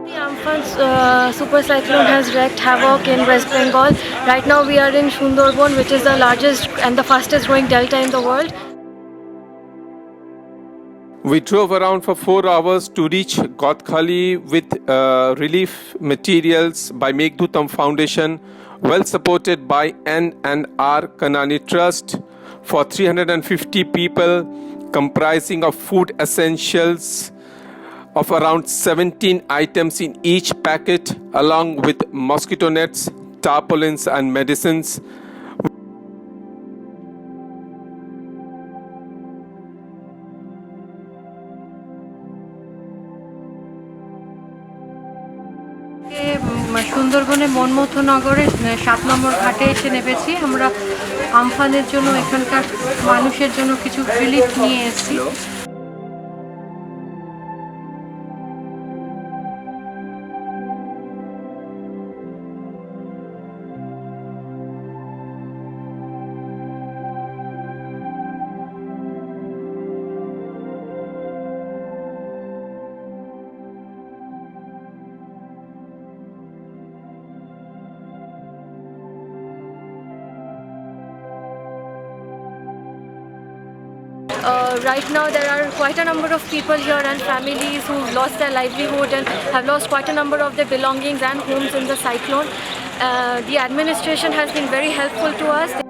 The Amphan super cyclone has wreaked havoc in West Bengal. Right now we are in Sunderban, which is the largest and the fastest growing delta in the world. We drove around for 4 hours to reach Godkhali with relief materials by Meghdutam Foundation, well supported by N&R Kanani Trust for 350 people, comprising of food essentials of around 17 items in each packet, along with mosquito nets, tarpaulins and medicines. সুন্দরবনে মনমথ নগরে 7 নম্বর ঘাটে এসে নেমেছি। আমরা আমফানের জন্য এখানকার মানুষের জন্য কিছু রিলিফ নিয়ে এসেছি। Right now there are quite a number of people here and families who lost their livelihood and have lost quite a number of their belongings and homes in the cyclone. The administration has been very helpful to us.